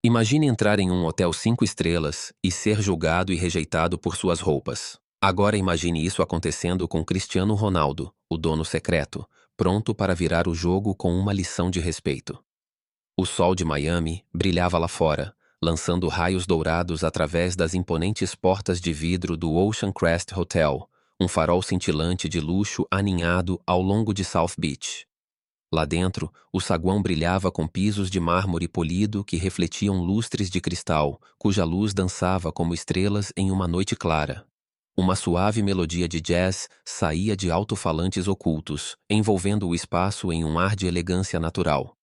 Imagine entrar em um hotel 5 estrelas e ser julgado e rejeitado por suas roupas. Agora imagine isso acontecendo com Cristiano Ronaldo, o dono secreto, pronto para virar o jogo com uma lição de respeito. O sol de Miami brilhava lá fora, lançando raios dourados através das imponentes portas de vidro do Ocean Crest Hotel, um farol cintilante de luxo aninhado ao longo de South Beach. Lá dentro, o saguão brilhava com pisos de mármore polido que refletiam lustres de cristal, cuja luz dançava como estrelas em uma noite clara. Uma suave melodia de jazz saía de alto-falantes ocultos, envolvendo o espaço em um ar de elegância natural.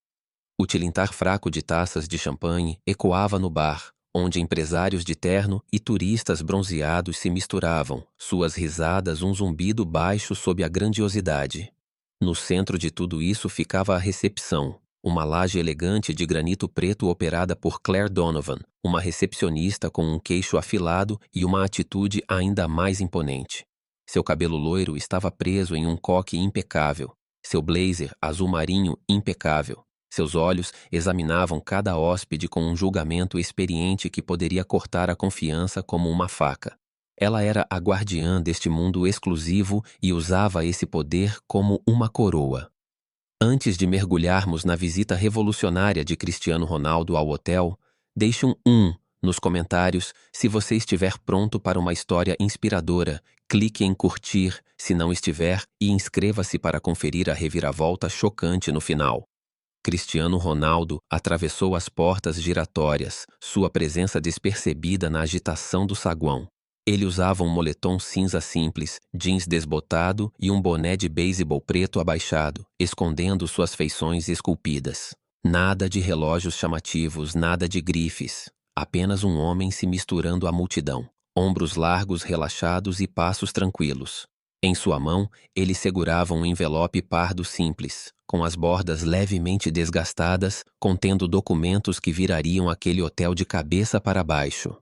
O tilintar fraco de taças de champanhe ecoava no bar, onde empresários de terno e turistas bronzeados se misturavam, suas risadas um zumbido baixo sob a grandiosidade. No centro de tudo isso ficava a recepção, uma laje elegante de granito preto operada por Claire Donovan, uma recepcionista com um queixo afilado e uma atitude ainda mais imponente. Seu cabelo loiro estava preso em um coque impecável, seu blazer azul marinho impecável. Seus olhos examinavam cada hóspede com um julgamento experiente que poderia cortar a confiança como uma faca. Ela era a guardiã deste mundo exclusivo e usava esse poder como uma coroa. Antes de mergulharmos na visita revolucionária de Cristiano Ronaldo ao hotel, deixe um nos comentários se você estiver pronto para uma história inspiradora. Clique em curtir, se não estiver, e inscreva-se para conferir a reviravolta chocante no final. Cristiano Ronaldo atravessou as portas giratórias, sua presença despercebida na agitação do saguão. Ele usava um moletom cinza simples, jeans desbotado e um boné de beisebol preto abaixado, escondendo suas feições esculpidas. Nada de relógios chamativos, nada de grifes. Apenas um homem se misturando à multidão, ombros largos relaxados e passos tranquilos. Em sua mão, ele segurava um envelope pardo simples, com as bordas levemente desgastadas, contendo documentos que virariam aquele hotel de cabeça para baixo.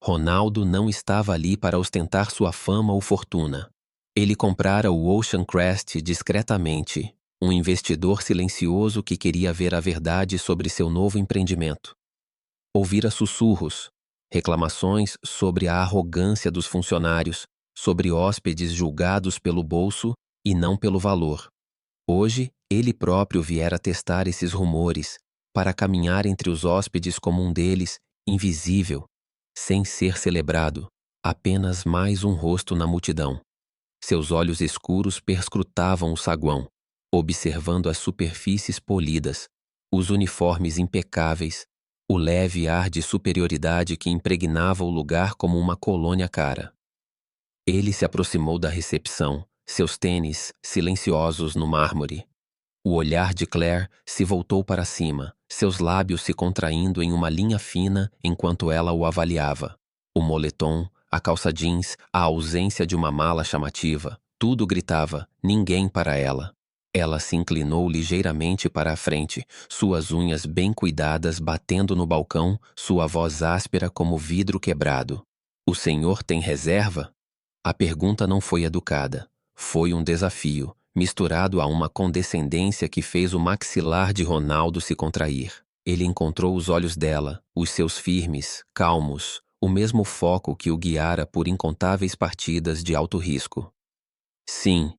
Ronaldo não estava ali para ostentar sua fama ou fortuna. Ele comprara o Ocean Crest discretamente, um investidor silencioso que queria ver a verdade sobre seu novo empreendimento. Ouvira sussurros, reclamações sobre a arrogância dos funcionários, sobre hóspedes julgados pelo bolso e não pelo valor. Hoje, ele próprio viera testar esses rumores, para caminhar entre os hóspedes como um deles, invisível, sem ser celebrado, apenas mais um rosto na multidão. Seus olhos escuros perscrutavam o saguão, observando as superfícies polidas, os uniformes impecáveis, o leve ar de superioridade que impregnava o lugar como uma colônia cara. Ele se aproximou da recepção, seus tênis silenciosos no mármore. O olhar de Claire se voltou para cima, seus lábios se contraindo em uma linha fina enquanto ela o avaliava. O moletom, a calça jeans, a ausência de uma mala chamativa, tudo gritava, ninguém para ela. Ela se inclinou ligeiramente para a frente, suas unhas bem cuidadas batendo no balcão, sua voz áspera como vidro quebrado. O senhor tem reserva? A pergunta não foi educada. Foi um desafio, misturado a uma condescendência que fez o maxilar de Ronaldo se contrair. Ele encontrou os olhos dela, os seus firmes, calmos, o mesmo foco que o guiara por incontáveis partidas de alto risco. Sim,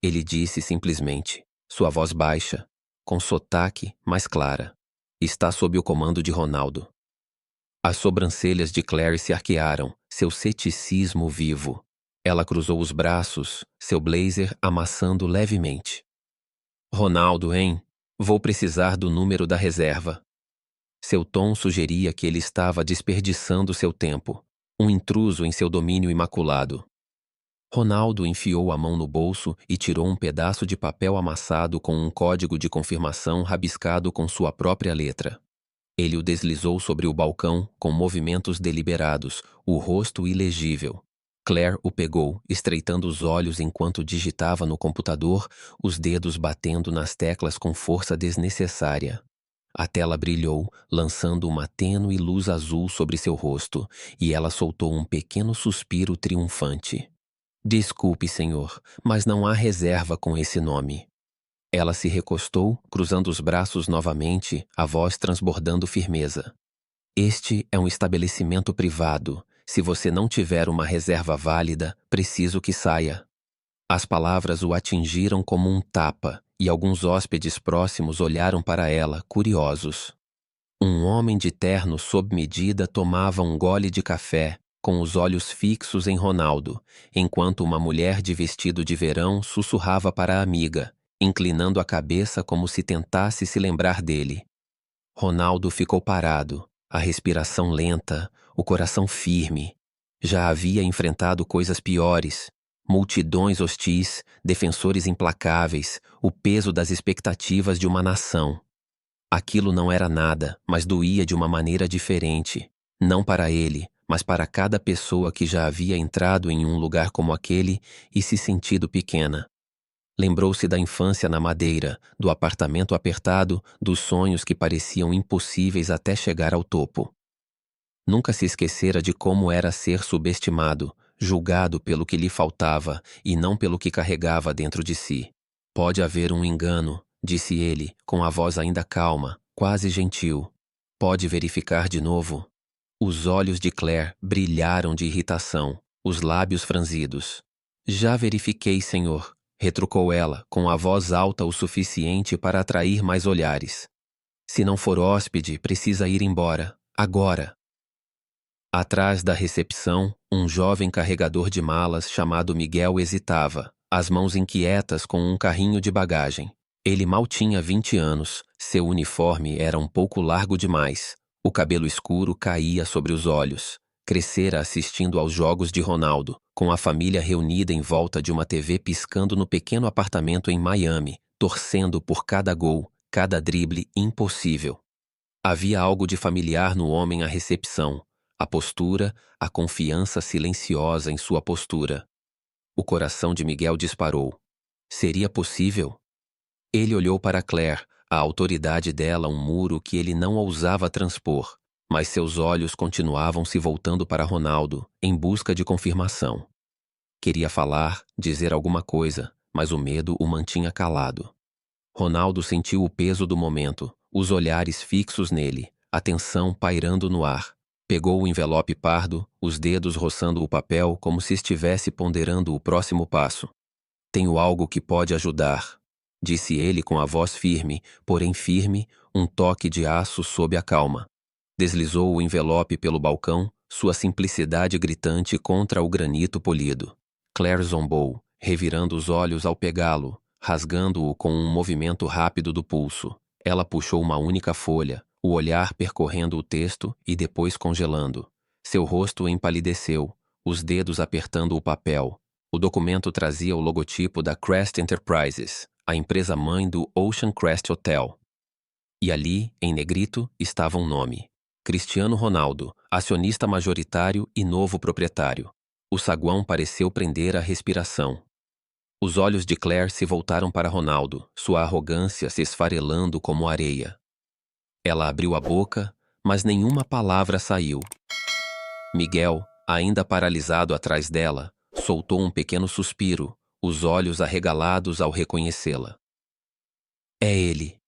ele disse simplesmente, sua voz baixa, com sotaque, mas clara. Está sob o comando de Ronaldo. As sobrancelhas de Claire se arquearam, seu ceticismo vivo. Ela cruzou os braços, seu blazer amassando levemente. Ronaldo, hein? Vou precisar do número da reserva. Seu tom sugeria que ele estava desperdiçando seu tempo, um intruso em seu domínio imaculado. Ronaldo enfiou a mão no bolso e tirou um pedaço de papel amassado com um código de confirmação rabiscado com sua própria letra. Ele o deslizou sobre o balcão com movimentos deliberados, o rosto ilegível. Claire o pegou, estreitando os olhos enquanto digitava no computador, os dedos batendo nas teclas com força desnecessária. A tela brilhou, lançando uma tênue luz azul sobre seu rosto, e ela soltou um pequeno suspiro triunfante. Desculpe, senhor, mas não há reserva com esse nome. Ela se recostou, cruzando os braços novamente, a voz transbordando firmeza. Este é um estabelecimento privado. Se você não tiver uma reserva válida, preciso que saia. As palavras o atingiram como um tapa, e alguns hóspedes próximos olharam para ela, curiosos. Um homem de terno sob medida tomava um gole de café, com os olhos fixos em Ronaldo, enquanto uma mulher de vestido de verão sussurrava para a amiga, inclinando a cabeça como se tentasse se lembrar dele. Ronaldo ficou parado, a respiração lenta, o coração firme. Já havia enfrentado coisas piores. Multidões hostis, defensores implacáveis, o peso das expectativas de uma nação. Aquilo não era nada, mas doía de uma maneira diferente. Não para ele, mas para cada pessoa que já havia entrado em um lugar como aquele e se sentido pequena. Lembrou-se da infância na Madeira, do apartamento apertado, dos sonhos que pareciam impossíveis até chegar ao topo. Nunca se esquecera de como era ser subestimado, julgado pelo que lhe faltava e não pelo que carregava dentro de si. Pode haver um engano, disse ele, com a voz ainda calma, quase gentil. Pode verificar de novo? Os olhos de Claire brilharam de irritação, os lábios franzidos. Já verifiquei, senhor, retrucou ela, com a voz alta o suficiente para atrair mais olhares. Se não for hóspede, precisa ir embora, agora. Atrás da recepção, um jovem carregador de malas chamado Miguel hesitava, as mãos inquietas com um carrinho de bagagem. Ele mal tinha 20 anos, seu uniforme era um pouco largo demais, o cabelo escuro caía sobre os olhos. Crescera assistindo aos jogos de Ronaldo, com a família reunida em volta de uma TV piscando no pequeno apartamento em Miami, torcendo por cada gol, cada drible impossível. Havia algo de familiar no homem à recepção, a postura, a confiança silenciosa em sua postura. O coração de Miguel disparou. Seria possível? Ele olhou para Claire, a autoridade dela um muro que ele não ousava transpor, mas seus olhos continuavam se voltando para Ronaldo, em busca de confirmação. Queria falar, dizer alguma coisa, mas o medo o mantinha calado. Ronaldo sentiu o peso do momento, os olhares fixos nele, a tensão pairando no ar. Pegou o envelope pardo, os dedos roçando o papel como se estivesse ponderando o próximo passo. Tenho algo que pode ajudar, disse ele com a voz firme, porém firme, um toque de aço sob a calma. Deslizou o envelope pelo balcão, sua simplicidade gritante contra o granito polido. Claire zombou, revirando os olhos ao pegá-lo, rasgando-o com um movimento rápido do pulso. Ela puxou uma única folha, o olhar percorrendo o texto e depois congelando. Seu rosto empalideceu, os dedos apertando o papel. O documento trazia o logotipo da Crest Enterprises, a empresa-mãe do Ocean Crest Hotel. E ali, em negrito, estava um nome. Cristiano Ronaldo, acionista majoritário e novo proprietário. O saguão pareceu prender a respiração. Os olhos de Claire se voltaram para Ronaldo, sua arrogância se esfarelando como areia. Ela abriu a boca, mas nenhuma palavra saiu. Miguel, ainda paralisado atrás dela, soltou um pequeno suspiro, os olhos arregalados ao reconhecê-la. É ele,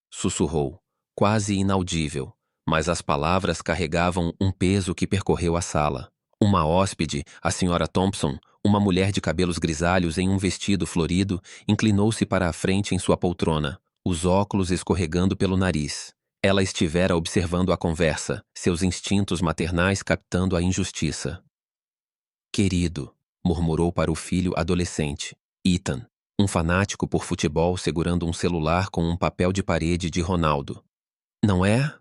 sussurrou, quase inaudível, mas as palavras carregavam um peso que percorreu a sala. Uma hóspede, a Sra. Thompson, uma mulher de cabelos grisalhos em um vestido florido, inclinou-se para a frente em sua poltrona, os óculos escorregando pelo nariz. Ela estivera observando a conversa, seus instintos maternais captando a injustiça. Querido, murmurou para o filho adolescente, Ethan, um fanático por futebol segurando um celular com um papel de parede de Ronaldo. Não é?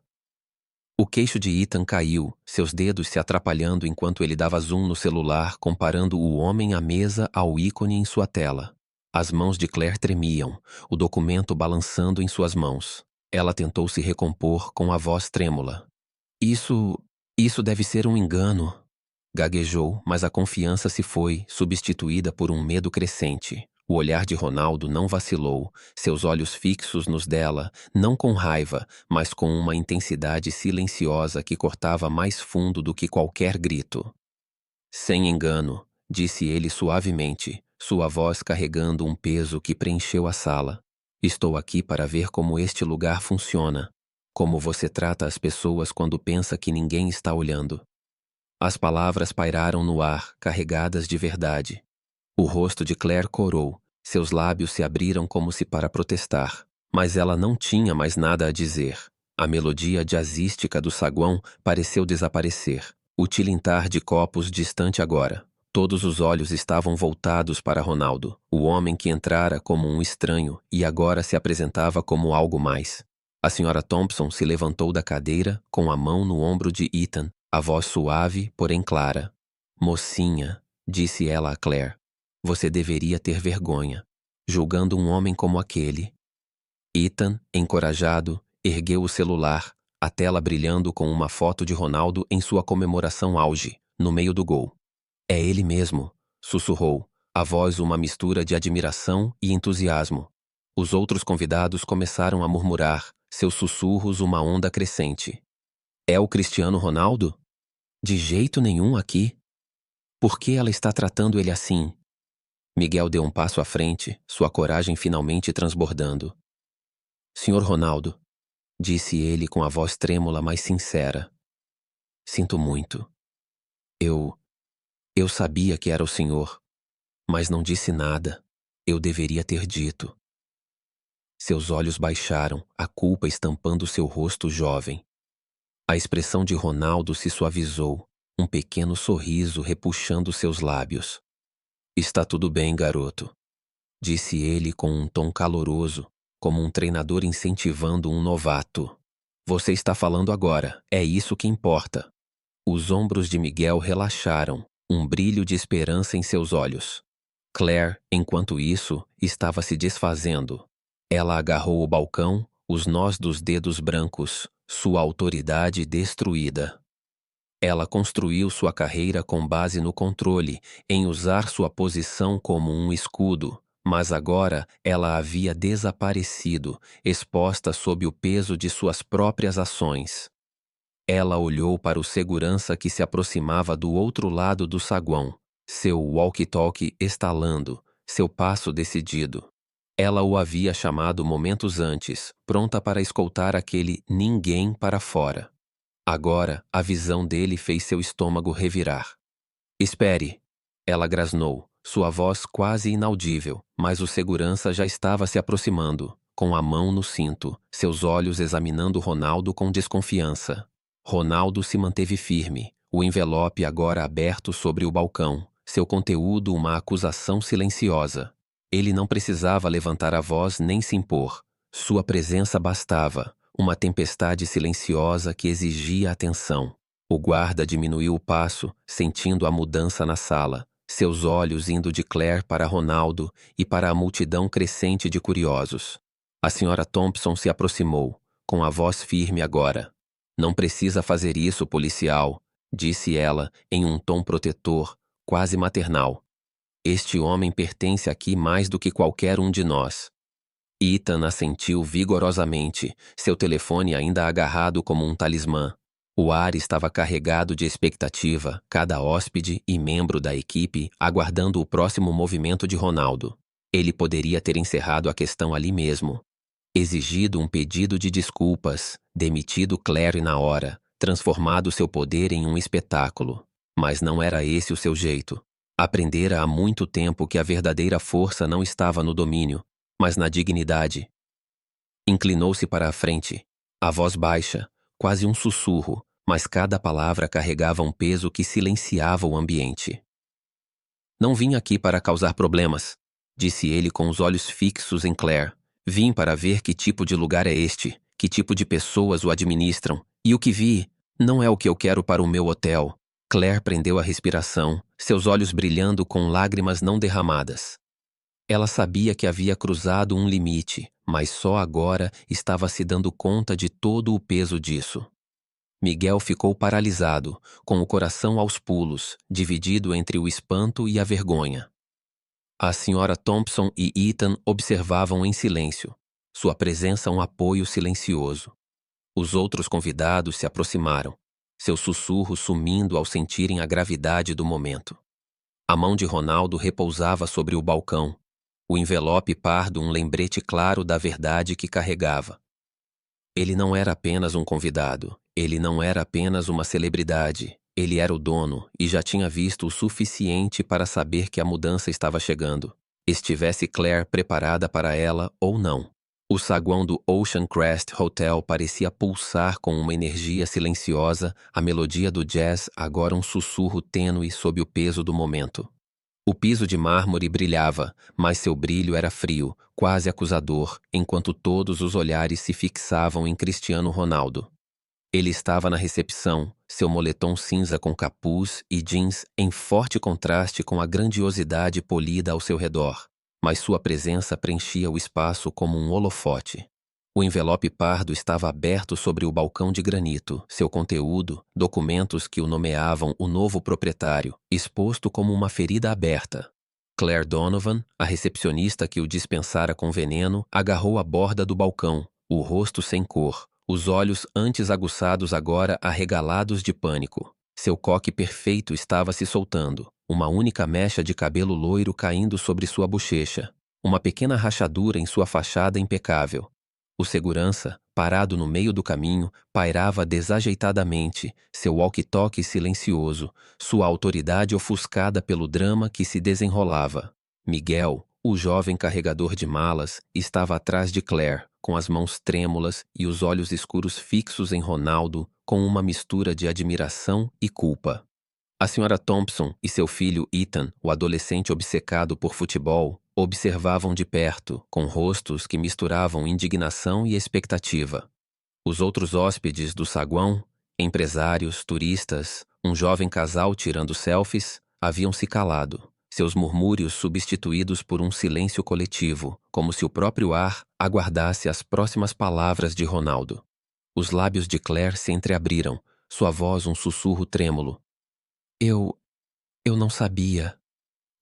O queixo de Ethan caiu, seus dedos se atrapalhando enquanto ele dava zoom no celular, comparando o homem à mesa ao ícone em sua tela. As mãos de Claire tremiam, o documento balançando em suas mãos. Ela tentou se recompor com a voz trêmula. Isso deve ser um engano. Gaguejou, mas a confiança se foi, substituída por um medo crescente. O olhar de Ronaldo não vacilou, seus olhos fixos nos dela, não com raiva, mas com uma intensidade silenciosa que cortava mais fundo do que qualquer grito. Sem engano, disse ele suavemente, sua voz carregando um peso que preencheu a sala. Estou aqui para ver como este lugar funciona. Como você trata as pessoas quando pensa que ninguém está olhando. As palavras pairaram no ar, carregadas de verdade. O rosto de Claire corou, seus lábios se abriram como se para protestar. Mas ela não tinha mais nada a dizer. A melodia jazzística do saguão pareceu desaparecer. O tilintar de copos distante agora. Todos os olhos estavam voltados para Ronaldo, o homem que entrara como um estranho e agora se apresentava como algo mais. A senhora Thompson se levantou da cadeira com a mão no ombro de Ethan, a voz suave, porém clara. Mocinha, disse ela a Claire, você deveria ter vergonha, julgando um homem como aquele. Ethan, encorajado, ergueu o celular, a tela brilhando com uma foto de Ronaldo em sua comemoração auge, no meio do gol. É ele mesmo, sussurrou, a voz uma mistura de admiração e entusiasmo. Os outros convidados começaram a murmurar, seus sussurros uma onda crescente. É o Cristiano Ronaldo? De jeito nenhum aqui. Por que ela está tratando ele assim? Miguel deu um passo à frente, sua coragem finalmente transbordando. Senhor Ronaldo, disse ele com a voz trêmula mas sincera. Sinto muito. Eu sabia que era o senhor, mas não disse nada. Eu deveria ter dito. Seus olhos baixaram, a culpa estampando seu rosto jovem. A expressão de Ronaldo se suavizou, um pequeno sorriso repuxando seus lábios. Está tudo bem, garoto, disse ele com um tom caloroso, como um treinador incentivando um novato. Você está falando agora, é isso que importa. Os ombros de Miguel relaxaram, um brilho de esperança em seus olhos. Claire, enquanto isso, estava se desfazendo. Ela agarrou o balcão, os nós dos dedos brancos, sua autoridade destruída. Ela construiu sua carreira com base no controle, em usar sua posição como um escudo, mas agora ela havia desaparecido, exposta sob o peso de suas próprias ações. Ela olhou para o segurança que se aproximava do outro lado do saguão, seu walkie-talkie estalando, seu passo decidido. Ela o havia chamado momentos antes, pronta para escoltar aquele ninguém para fora. Agora, a visão dele fez seu estômago revirar. Espere! Ela grasnou, sua voz quase inaudível, mas o segurança já estava se aproximando, com a mão no cinto, seus olhos examinando Ronaldo com desconfiança. Ronaldo se manteve firme, o envelope agora aberto sobre o balcão, seu conteúdo uma acusação silenciosa. Ele não precisava levantar a voz nem se impor. Sua presença bastava, uma tempestade silenciosa que exigia atenção. O guarda diminuiu o passo, sentindo a mudança na sala, seus olhos indo de Claire para Ronaldo e para a multidão crescente de curiosos. A senhora Thompson se aproximou, com a voz firme agora. Não precisa fazer isso, policial, disse ela, em um tom protetor, quase maternal. Este homem pertence aqui mais do que qualquer um de nós. Ethan assentiu vigorosamente, seu telefone ainda agarrado como um talismã. O ar estava carregado de expectativa, cada hóspede e membro da equipe aguardando o próximo movimento de Ronaldo. Ele poderia ter encerrado a questão ali mesmo. Exigido um pedido de desculpas, demitido Claire na hora, transformado seu poder em um espetáculo. Mas não era esse o seu jeito. Aprendera há muito tempo que a verdadeira força não estava no domínio, mas na dignidade. Inclinou-se para a frente, a voz baixa, quase um sussurro, mas cada palavra carregava um peso que silenciava o ambiente. Não vim aqui para causar problemas, disse ele com os olhos fixos em Claire. Vim para ver que tipo de lugar é este, que tipo de pessoas o administram, e o que vi não é o que eu quero para o meu hotel. Claire prendeu a respiração, seus olhos brilhando com lágrimas não derramadas. Ela sabia que havia cruzado um limite, mas só agora estava se dando conta de todo o peso disso. Miguel ficou paralisado, com o coração aos pulos, dividido entre o espanto e a vergonha. A senhora Thompson e Ethan observavam em silêncio, sua presença um apoio silencioso. Os outros convidados se aproximaram, seus sussurros sumindo ao sentirem a gravidade do momento. A mão de Ronaldo repousava sobre o balcão, o envelope pardo um lembrete claro da verdade que carregava. Ele não era apenas um convidado. Ele não era apenas uma celebridade. Ele era o dono e já tinha visto o suficiente para saber que a mudança estava chegando. Estivesse Claire preparada para ela ou não. O saguão do Ocean Crest Hotel parecia pulsar com uma energia silenciosa, a melodia do jazz agora um sussurro tênue sob o peso do momento. O piso de mármore brilhava, mas seu brilho era frio, quase acusador, enquanto todos os olhares se fixavam em Cristiano Ronaldo. Ele estava na recepção, seu moletom cinza com capuz e jeans em forte contraste com a grandiosidade polida ao seu redor, mas sua presença preenchia o espaço como um holofote. O envelope pardo estava aberto sobre o balcão de granito, seu conteúdo, documentos que o nomeavam o novo proprietário, exposto como uma ferida aberta. Claire Donovan, a recepcionista que o dispensara com veneno, agarrou a borda do balcão, o rosto sem cor, os olhos antes aguçados agora arregalados de pânico. Seu coque perfeito estava se soltando, uma única mecha de cabelo loiro caindo sobre sua bochecha, uma pequena rachadura em sua fachada impecável. O segurança, parado no meio do caminho, pairava desajeitadamente, seu walkie-talkie silencioso, sua autoridade ofuscada pelo drama que se desenrolava. Miguel, o jovem carregador de malas, estava atrás de Claire, com as mãos trêmulas e os olhos escuros fixos em Ronaldo, com uma mistura de admiração e culpa. A senhora Thompson e seu filho Ethan, o adolescente obcecado por futebol, observavam de perto, com rostos que misturavam indignação e expectativa. Os outros hóspedes do saguão, empresários, turistas, um jovem casal tirando selfies, haviam se calado, seus murmúrios substituídos por um silêncio coletivo, como se o próprio ar aguardasse as próximas palavras de Ronaldo. Os lábios de Claire se entreabriram, sua voz um sussurro trêmulo. Eu não sabia,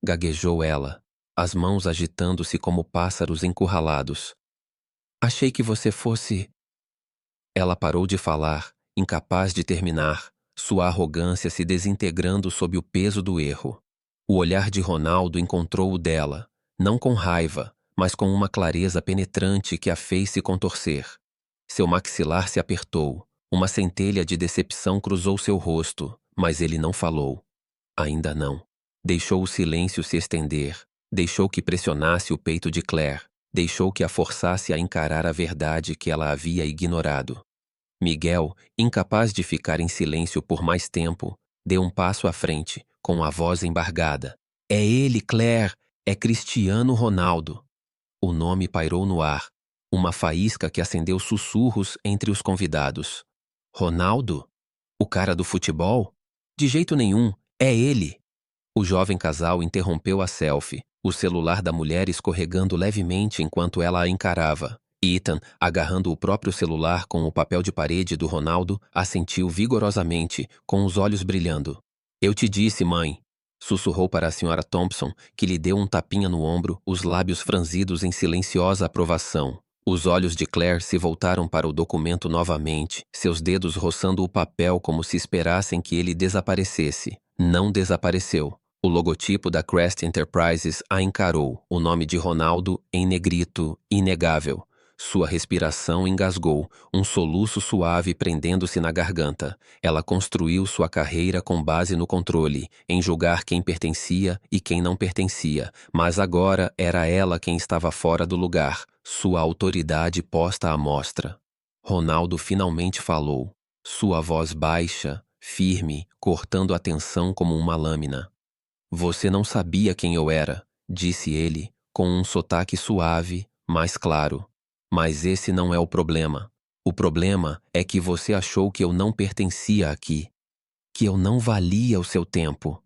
gaguejou ela, as mãos agitando-se como pássaros encurralados. Achei que você fosse... Ela parou de falar, incapaz de terminar, sua arrogância se desintegrando sob o peso do erro. O olhar de Ronaldo encontrou o dela, não com raiva, mas com uma clareza penetrante que a fez se contorcer. Seu maxilar se apertou, uma centelha de decepção cruzou seu rosto, mas ele não falou. Ainda não. Deixou o silêncio se estender, deixou que pressionasse o peito de Claire, deixou que a forçasse a encarar a verdade que ela havia ignorado. Miguel, incapaz de ficar em silêncio por mais tempo, deu um passo à frente, com a voz embargada. É ele, Claire! É Cristiano Ronaldo! O nome pairou no ar, uma faísca que acendeu sussurros entre os convidados. Ronaldo? O cara do futebol? De jeito nenhum, é ele! O jovem casal interrompeu a selfie, o celular da mulher escorregando levemente enquanto ela a encarava. Ethan, agarrando o próprio celular com o papel de parede do Ronaldo, assentiu vigorosamente, com os olhos brilhando. Eu te disse, mãe, sussurrou para a senhora Thompson, que lhe deu um tapinha no ombro, os lábios franzidos em silenciosa aprovação. Os olhos de Claire se voltaram para o documento novamente, seus dedos roçando o papel como se esperassem que ele desaparecesse. Não desapareceu. O logotipo da Crest Enterprises a encarou, o nome de Ronaldo em negrito, inegável. Sua respiração engasgou, um soluço suave prendendo-se na garganta. Ela construiu sua carreira com base no controle, em julgar quem pertencia e quem não pertencia, mas agora era ela quem estava fora do lugar, sua autoridade posta à mostra. Ronaldo finalmente falou, sua voz baixa, firme, cortando a tensão como uma lâmina. Você não sabia quem eu era, disse ele, com um sotaque suave, mas claro. Mas esse não é o problema. O problema é que você achou que eu não pertencia aqui, que eu não valia o seu tempo.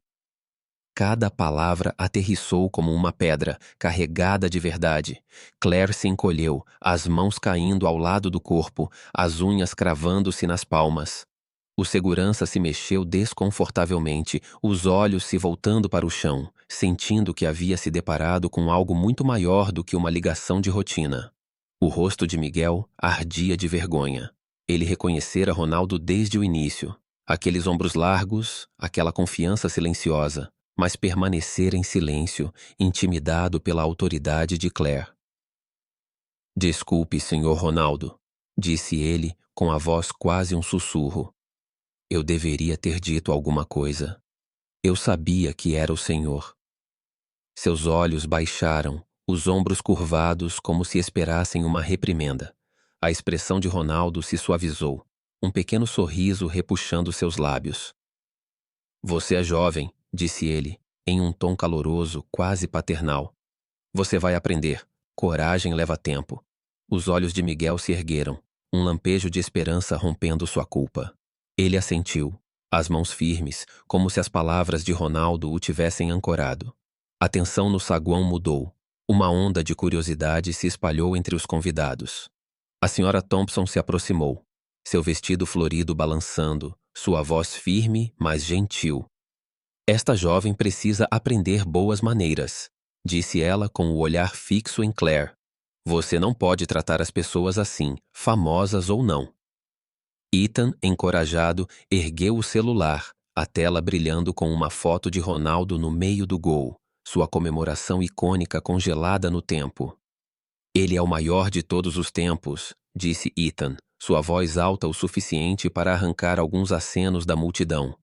Cada palavra aterrissou como uma pedra, carregada de verdade. Claire se encolheu, as mãos caindo ao lado do corpo, as unhas cravando-se nas palmas. O segurança se mexeu desconfortavelmente, os olhos se voltando para o chão, sentindo que havia se deparado com algo muito maior do que uma ligação de rotina. O rosto de Miguel ardia de vergonha. Ele reconhecera Ronaldo desde o início. Aqueles ombros largos, aquela confiança silenciosa, mas permanecera em silêncio, intimidado pela autoridade de Claire. Desculpe, Sr. Ronaldo. disse ele, com a voz quase um sussurro. Eu deveria ter dito alguma coisa. Eu sabia que era o Senhor. Seus olhos baixaram, os ombros curvados como se esperassem uma reprimenda. A expressão de Ronaldo se suavizou, um pequeno sorriso repuxando seus lábios. Você é jovem, disse ele, em um tom caloroso, quase paternal. Você vai aprender. Coragem leva tempo. Os olhos de Miguel se ergueram, um lampejo de esperança rompendo sua culpa. Ele assentiu, as mãos firmes, como se as palavras de Ronaldo o tivessem ancorado. A tensão no saguão mudou. Uma onda de curiosidade se espalhou entre os convidados. A senhora Thompson se aproximou, seu vestido florido balançando, sua voz firme, mas gentil. Esta jovem precisa aprender boas maneiras, disse ela com o olhar fixo em Claire. Você não pode tratar as pessoas assim, famosas ou não. Ethan, encorajado, ergueu o celular, a tela brilhando com uma foto de Ronaldo no meio do gol, sua comemoração icônica congelada no tempo. Ele é o maior de todos os tempos, disse Ethan, sua voz alta o suficiente para arrancar alguns acenos da multidão.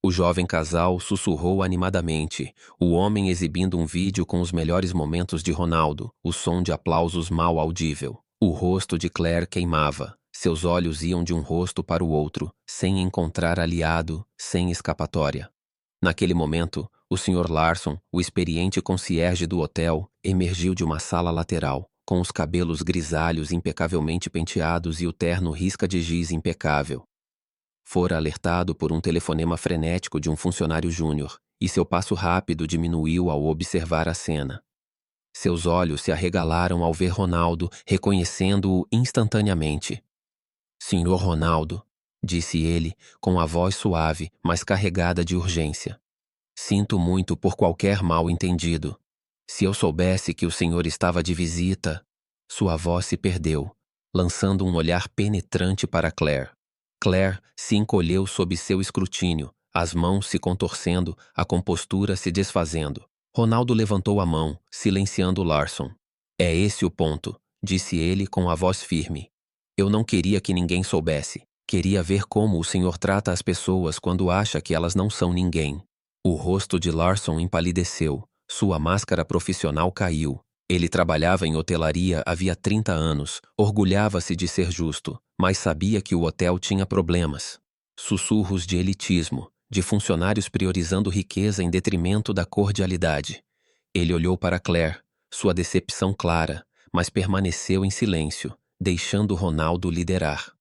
O jovem casal sussurrou animadamente, o homem exibindo um vídeo com os melhores momentos de Ronaldo, o som de aplausos mal audível. O rosto de Claire queimava. Seus olhos iam de um rosto para o outro, sem encontrar aliado, sem escapatória. Naquele momento, o Sr. Larson, o experiente concierge do hotel, emergiu de uma sala lateral, com os cabelos grisalhos impecavelmente penteados e o terno risca de giz impecável. Fora alertado por um telefonema frenético de um funcionário júnior, e seu passo rápido diminuiu ao observar a cena. Seus olhos se arregalaram ao ver Ronaldo, reconhecendo-o instantaneamente. Senhor Ronaldo, disse ele, com a voz suave, mas carregada de urgência. Sinto muito por qualquer mal-entendido. Se eu soubesse que o senhor estava de visita... Sua voz se perdeu, lançando um olhar penetrante para Claire. Claire se encolheu sob seu escrutínio, as mãos se contorcendo, a compostura se desfazendo. Ronaldo levantou a mão, silenciando Larson. É esse o ponto, disse ele com a voz firme. Eu não queria que ninguém soubesse. Queria ver como o senhor trata as pessoas quando acha que elas não são ninguém. O rosto de Larson empalideceu, sua máscara profissional caiu. Ele trabalhava em hotelaria havia 30 anos, orgulhava-se de ser justo, mas sabia que o hotel tinha problemas. Sussurros de elitismo, de funcionários priorizando riqueza em detrimento da cordialidade. Ele olhou para Claire, sua decepção clara, mas permaneceu em silêncio, deixando Ronaldo liderar.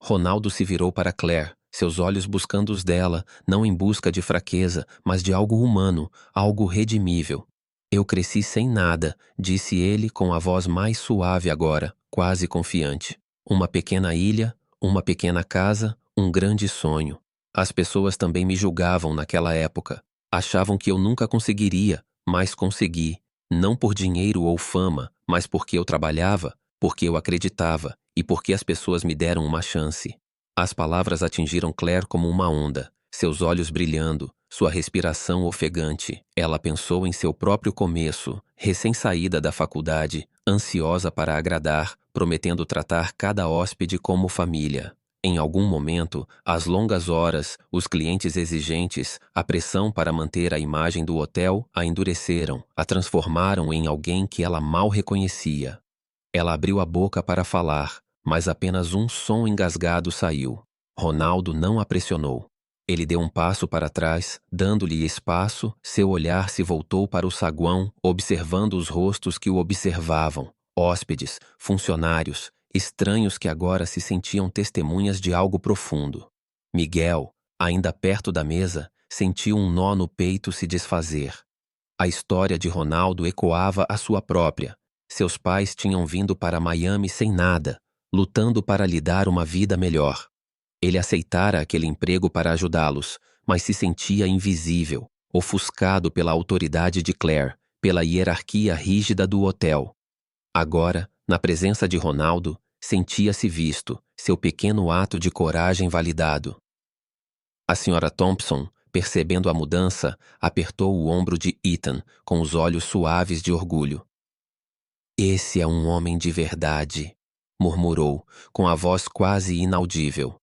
Ronaldo se virou para Claire, seus olhos buscando os dela, não em busca de fraqueza, mas de algo humano, algo redimível. Eu cresci sem nada, disse ele com a voz mais suave agora, quase confiante. Uma pequena ilha, uma pequena casa, um grande sonho. As pessoas também me julgavam naquela época. Achavam que eu nunca conseguiria, mas consegui. Não por dinheiro ou fama, mas porque eu trabalhava, porque eu acreditava e porque as pessoas me deram uma chance. As palavras atingiram Claire como uma onda, seus olhos brilhando, sua respiração ofegante. Ela pensou em seu próprio começo, recém-saída da faculdade, ansiosa para agradar, prometendo tratar cada hóspede como família. Em algum momento, as longas horas, os clientes exigentes, a pressão para manter a imagem do hotel a endureceram, a transformaram em alguém que ela mal reconhecia. Ela abriu a boca para falar, mas apenas um som engasgado saiu. Ronaldo não a pressionou. Ele deu um passo para trás, dando-lhe espaço, seu olhar se voltou para o saguão, observando os rostos que o observavam, hóspedes, funcionários, estranhos que agora se sentiam testemunhas de algo profundo. Miguel, ainda perto da mesa, sentiu um nó no peito se desfazer. A história de Ronaldo ecoava a sua própria. Seus pais tinham vindo para Miami sem nada, lutando para lhe dar uma vida melhor. Ele aceitara aquele emprego para ajudá-los, mas se sentia invisível, ofuscado pela autoridade de Claire, pela hierarquia rígida do hotel. Agora, na presença de Ronaldo, sentia-se visto, seu pequeno ato de coragem validado. A senhora Thompson, percebendo a mudança, apertou o ombro de Ethan, com os olhos suaves de orgulho. Esse é um homem de verdade, murmurou, com a voz quase inaudível.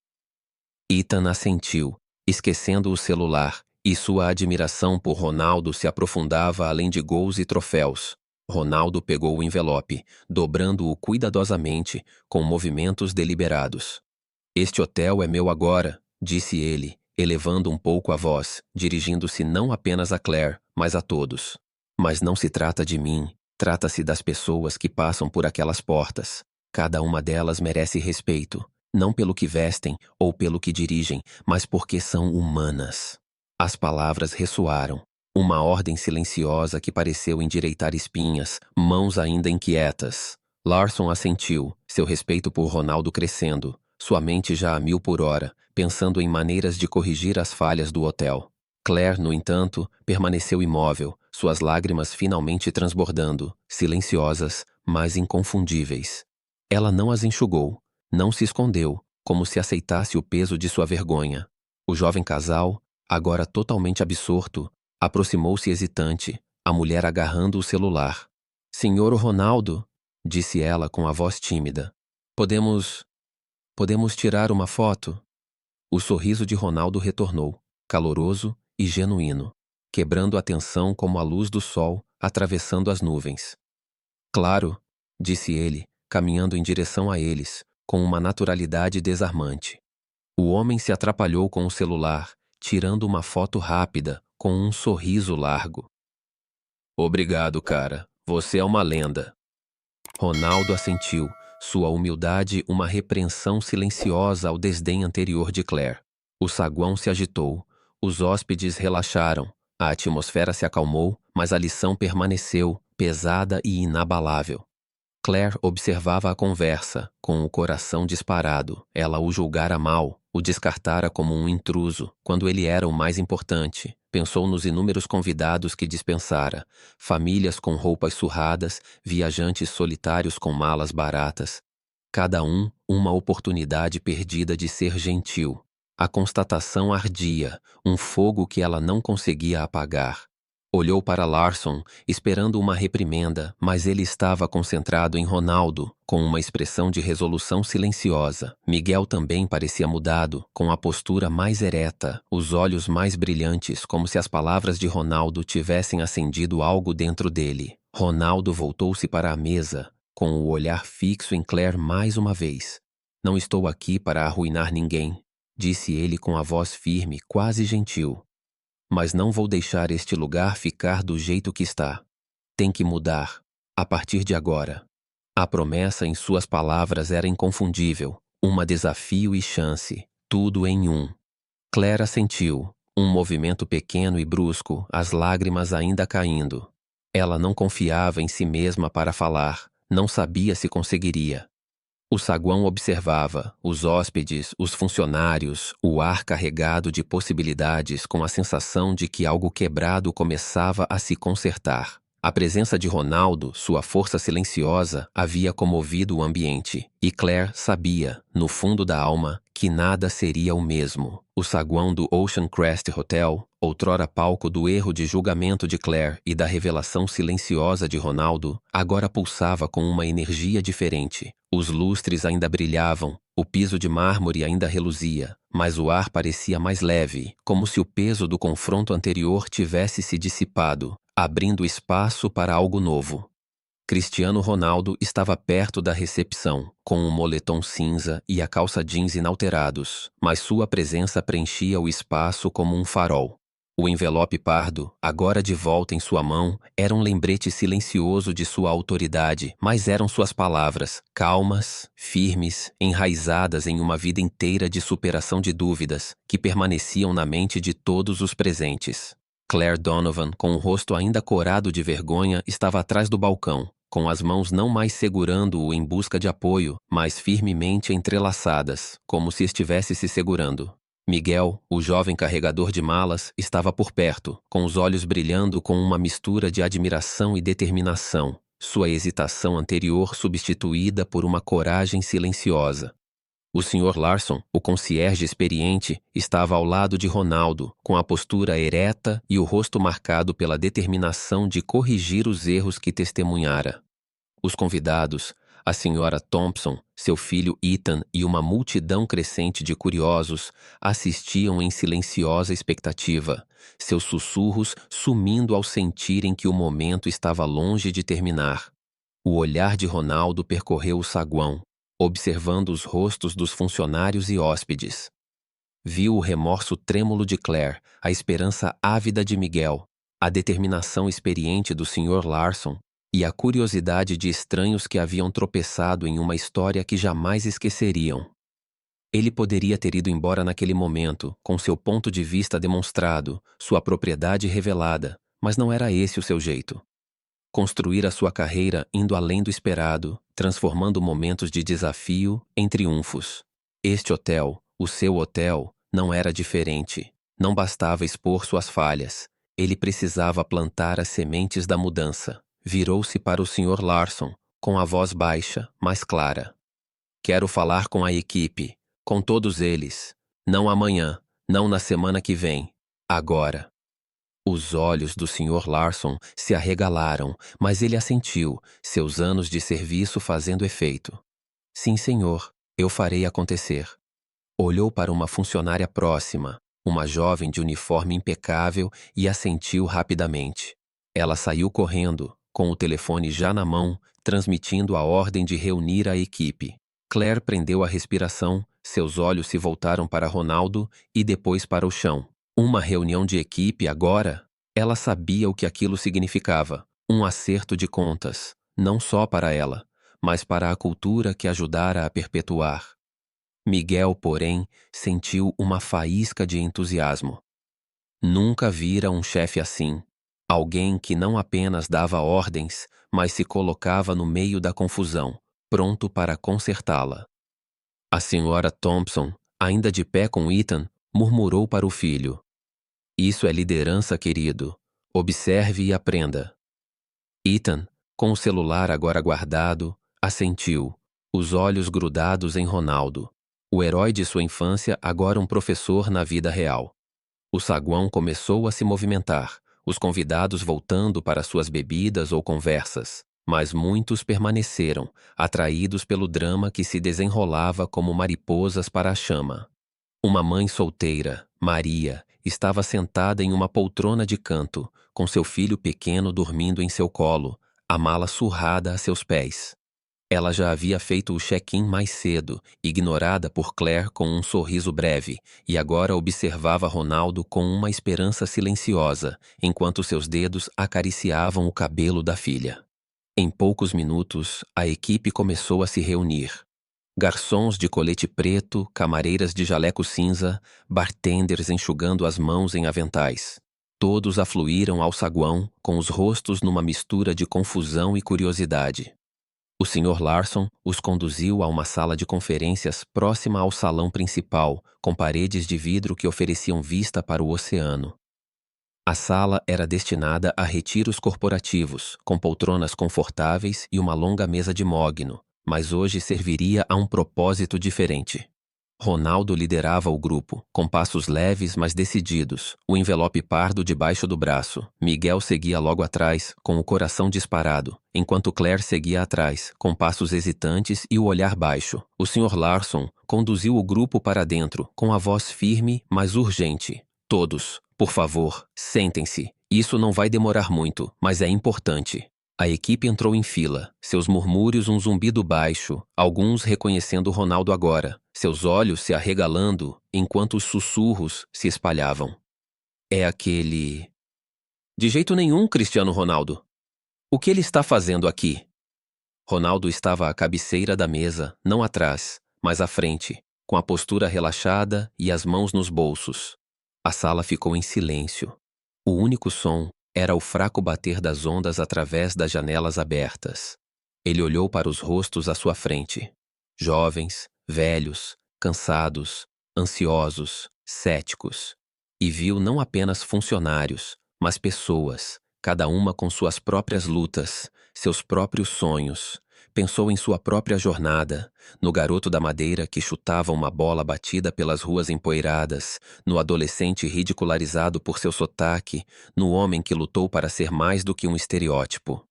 Ethan assentiu, esquecendo o celular, e sua admiração por Ronaldo se aprofundava além de gols e troféus. Ronaldo pegou o envelope, dobrando-o cuidadosamente, com movimentos deliberados. Este hotel é meu agora, disse ele, elevando um pouco a voz, dirigindo-se não apenas a Claire, mas a todos. Mas não se trata de mim, trata-se das pessoas que passam por aquelas portas. Cada uma delas merece respeito, não pelo que vestem ou pelo que dirigem, mas porque são humanas. As palavras ressoaram. Uma ordem silenciosa que pareceu endireitar espinhas, mãos ainda inquietas. Larson assentiu, seu respeito por Ronaldo crescendo, sua mente já a 1000 por hora, pensando em maneiras de corrigir as falhas do hotel. Claire, no entanto, permaneceu imóvel, suas lágrimas finalmente transbordando, silenciosas, mas inconfundíveis. Ela não as enxugou, não se escondeu, como se aceitasse o peso de sua vergonha. O jovem casal, agora totalmente absorto, aproximou-se hesitante, a mulher agarrando o celular. Senhor Ronaldo, disse ela com a voz tímida. Podemos tirar uma foto? O sorriso de Ronaldo retornou, caloroso e genuíno, quebrando a tensão como a luz do sol atravessando as nuvens. Claro, disse ele, caminhando em direção a eles, com uma naturalidade desarmante. O homem se atrapalhou com o celular, tirando uma foto rápida, com um sorriso largo. Obrigado, cara. Você é uma lenda. Ronaldo assentiu, sua humildade uma repreensão silenciosa ao desdém anterior de Claire. O saguão se agitou, os hóspedes relaxaram, a atmosfera se acalmou, mas a lição permaneceu, pesada e inabalável. Claire observava a conversa, com o coração disparado. Ela o julgara mal, o descartara como um intruso, quando ele era o mais importante. Pensou nos inúmeros convidados que dispensara, famílias com roupas surradas, viajantes solitários com malas baratas. Cada um, uma oportunidade perdida de ser gentil. A constatação ardia, um fogo que ela não conseguia apagar. Olhou para Larson, esperando uma reprimenda, mas ele estava concentrado em Ronaldo, com uma expressão de resolução silenciosa. Miguel também parecia mudado, com a postura mais ereta, os olhos mais brilhantes, como se as palavras de Ronaldo tivessem acendido algo dentro dele. Ronaldo voltou-se para a mesa, com o olhar fixo em Claire mais uma vez. Não estou aqui para arruinar ninguém, disse ele com a voz firme, quase gentil. Mas não vou deixar este lugar ficar do jeito que está. Tem que mudar, a partir de agora. A promessa em suas palavras era inconfundível, desafio e chance, tudo em um. Claire assentiu, um movimento pequeno e brusco, as lágrimas ainda caindo. Ela não confiava em si mesma para falar, não sabia se conseguiria. O saguão observava, os hóspedes, os funcionários, o ar carregado de possibilidades com a sensação de que algo quebrado começava a se consertar. A presença de Ronaldo, sua força silenciosa, havia comovido o ambiente, e Claire sabia, no fundo da alma, que nada seria o mesmo. O saguão do Ocean Crest Hotel, outrora palco do erro de julgamento de Claire e da revelação silenciosa de Ronaldo, agora pulsava com uma energia diferente. Os lustres ainda brilhavam, o piso de mármore ainda reluzia, mas o ar parecia mais leve, como se o peso do confronto anterior tivesse se dissipado, abrindo espaço para algo novo. Cristiano Ronaldo estava perto da recepção, com um moletom cinza e a calça jeans inalterados, mas sua presença preenchia o espaço como um farol. O envelope pardo, agora de volta em sua mão, era um lembrete silencioso de sua autoridade, mas eram suas palavras, calmas, firmes, enraizadas em uma vida inteira de superação de dúvidas, que permaneciam na mente de todos os presentes. Claire Donovan, com o rosto ainda corado de vergonha, estava atrás do balcão, com as mãos não mais segurando-o em busca de apoio, mas firmemente entrelaçadas, como se estivesse se segurando. Miguel, o jovem carregador de malas, estava por perto, com os olhos brilhando com uma mistura de admiração e determinação, sua hesitação anterior substituída por uma coragem silenciosa. O Sr. Larson, o concierge experiente, estava ao lado de Ronaldo, com a postura ereta e o rosto marcado pela determinação de corrigir os erros que testemunhara. Os convidados, A senhora Thompson, seu filho Ethan e uma multidão crescente de curiosos assistiam em silenciosa expectativa, seus sussurros sumindo ao sentirem que o momento estava longe de terminar. O olhar de Ronaldo percorreu o saguão, observando os rostos dos funcionários e hóspedes. Viu o remorso trêmulo de Claire, a esperança ávida de Miguel, a determinação experiente do Sr. Larson e a curiosidade de estranhos que haviam tropeçado em uma história que jamais esqueceriam. Ele poderia ter ido embora naquele momento, com seu ponto de vista demonstrado, sua propriedade revelada, mas não era esse o seu jeito. Construir a sua carreira indo além do esperado, transformando momentos de desafio em triunfos. Este hotel, o seu hotel, não era diferente. Não bastava expor suas falhas. Ele precisava plantar as sementes da mudança. Virou-se para o Sr. Larson, com a voz baixa, mas clara. Quero falar com a equipe, com todos eles. Não amanhã, não na semana que vem. Agora. Os olhos do Sr. Larson se arregalaram, mas ele assentiu, seus anos de serviço fazendo efeito. Sim, senhor, eu farei acontecer. Olhou para uma funcionária próxima, uma jovem de uniforme impecável, e assentiu rapidamente. Ela saiu correndo, com o telefone já na mão, transmitindo a ordem de reunir a equipe. Claire prendeu a respiração, seus olhos se voltaram para Ronaldo e depois para o chão. Uma reunião de equipe agora? Ela sabia o que aquilo significava. Um acerto de contas, não só para ela, mas para a cultura que ajudara a perpetuar. Miguel, porém, sentiu uma faísca de entusiasmo. Nunca vira um chefe assim. Alguém que não apenas dava ordens, mas se colocava no meio da confusão, pronto para consertá-la. A senhora Thompson, ainda de pé com Ethan, murmurou para o filho. Isso é liderança, querido. Observe e aprenda. Ethan, com o celular agora guardado, assentiu, os olhos grudados em Ronaldo. O herói de sua infância, agora um professor na vida real. O saguão começou a se movimentar, os convidados voltando para suas bebidas ou conversas, mas muitos permaneceram, atraídos pelo drama que se desenrolava como mariposas para a chama. Uma mãe solteira, Maria, estava sentada em uma poltrona de canto, com seu filho pequeno dormindo em seu colo, a mala surrada a seus pés. Ela já havia feito o check-in mais cedo, ignorada por Claire com um sorriso breve, e agora observava Ronaldo com uma esperança silenciosa, enquanto seus dedos acariciavam o cabelo da filha. Em poucos minutos, a equipe começou a se reunir. Garçons de colete preto, camareiras de jaleco cinza, bartenders enxugando as mãos em aventais. Todos afluíram ao saguão, com os rostos numa mistura de confusão e curiosidade. O Sr. Larson os conduziu a uma sala de conferências próxima ao salão principal, com paredes de vidro que ofereciam vista para o oceano. A sala era destinada a retiros corporativos, com poltronas confortáveis e uma longa mesa de mogno, mas hoje serviria a um propósito diferente. Ronaldo liderava o grupo, com passos leves mas decididos, o envelope pardo debaixo do braço. Miguel seguia logo atrás, com o coração disparado, enquanto Claire seguia atrás, com passos hesitantes e o olhar baixo. O Sr. Larson conduziu o grupo para dentro, com a voz firme, mas urgente. Todos, por favor, sentem-se. Isso não vai demorar muito, mas é importante. A equipe entrou em fila, seus murmúrios um zumbido baixo, alguns reconhecendo Ronaldo agora, seus olhos se arregalando enquanto os sussurros se espalhavam. É aquele... De jeito nenhum, Cristiano Ronaldo. O que ele está fazendo aqui? Ronaldo estava à cabeceira da mesa, não atrás, mas à frente, com a postura relaxada e as mãos nos bolsos. A sala ficou em silêncio. O único som era o fraco bater das ondas através das janelas abertas. Ele olhou para os rostos à sua frente. Jovens, velhos, cansados, ansiosos, céticos. E viu não apenas funcionários, mas pessoas, cada uma com suas próprias lutas, seus próprios sonhos. Pensou em sua própria jornada, no garoto da madeira que chutava uma bola batida pelas ruas empoeiradas, no adolescente ridicularizado por seu sotaque, no homem que lutou para ser mais do que um estereótipo.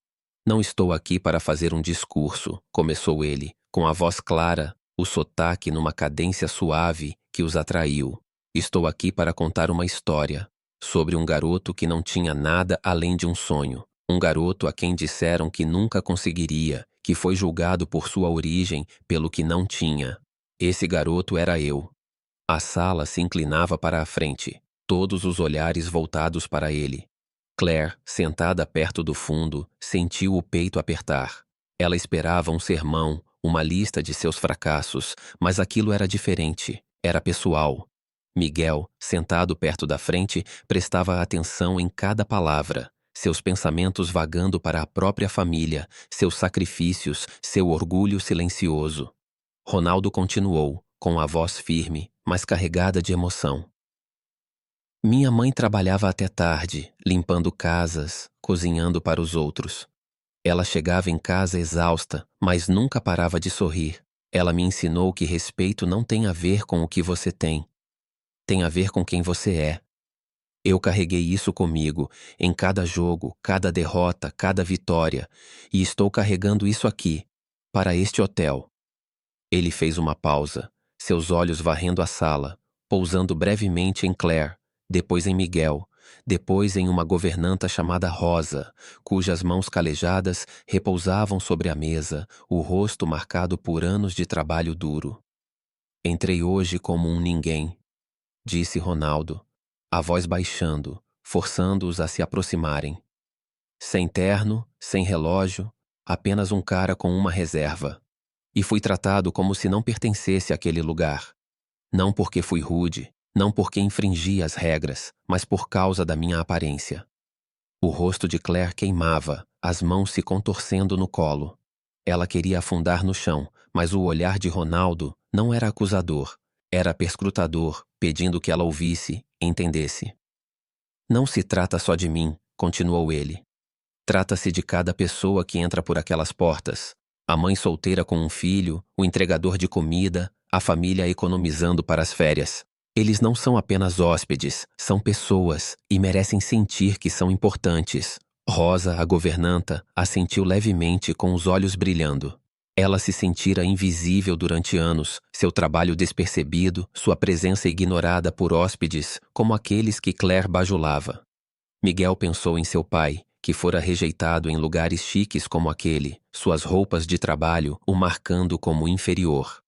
Não estou aqui para fazer um discurso, começou ele, com a voz clara, o sotaque numa cadência suave que os atraiu. Estou aqui para contar uma história sobre um garoto que não tinha nada além de um sonho. Um garoto a quem disseram que nunca conseguiria, que foi julgado por sua origem pelo que não tinha. Esse garoto era eu. A sala se inclinava para a frente, todos os olhares voltados para ele. Claire, sentada perto do fundo, sentiu o peito apertar. Ela esperava um sermão, uma lista de seus fracassos, mas aquilo era diferente, era pessoal. Miguel, sentado perto da frente, prestava atenção em cada palavra, seus pensamentos vagando para a própria família, seus sacrifícios, seu orgulho silencioso. Ronaldo continuou, com a voz firme, mas carregada de emoção. Minha mãe trabalhava até tarde, limpando casas, cozinhando para os outros. Ela chegava em casa exausta, mas nunca parava de sorrir. Ela me ensinou que respeito não tem a ver com o que você tem. Tem a ver com quem você é. Eu carreguei isso comigo, em cada jogo, cada derrota, cada vitória, e estou carregando isso aqui, para este hotel. Ele fez uma pausa, seus olhos varrendo a sala, pousando brevemente em Claire, depois em Miguel, depois em uma governanta chamada Rosa, cujas mãos calejadas repousavam sobre a mesa, o rosto marcado por anos de trabalho duro. Entrei hoje como um ninguém, disse Ronaldo, a voz baixando, forçando-os a se aproximarem. Sem terno, sem relógio, apenas um cara com uma reserva. E fui tratado como se não pertencesse àquele lugar. Não porque fui rude, não porque infringi as regras, mas por causa da minha aparência. O rosto de Claire queimava, as mãos se contorcendo no colo. Ela queria afundar no chão, mas o olhar de Ronaldo não era acusador, era perscrutador, pedindo que ela ouvisse, entendesse. Não se trata só de mim, continuou ele. Trata-se de cada pessoa que entra por aquelas portas. A mãe solteira com um filho, o entregador de comida, a família economizando para as férias. Eles não são apenas hóspedes, são pessoas e merecem sentir que são importantes. Rosa, a governanta, assentiu levemente com os olhos brilhando. Ela se sentira invisível durante anos, seu trabalho despercebido, sua presença ignorada por hóspedes como aqueles que Claire bajulava. Miguel pensou em seu pai, que fora rejeitado em lugares chiques como aquele, suas roupas de trabalho o marcando como inferior.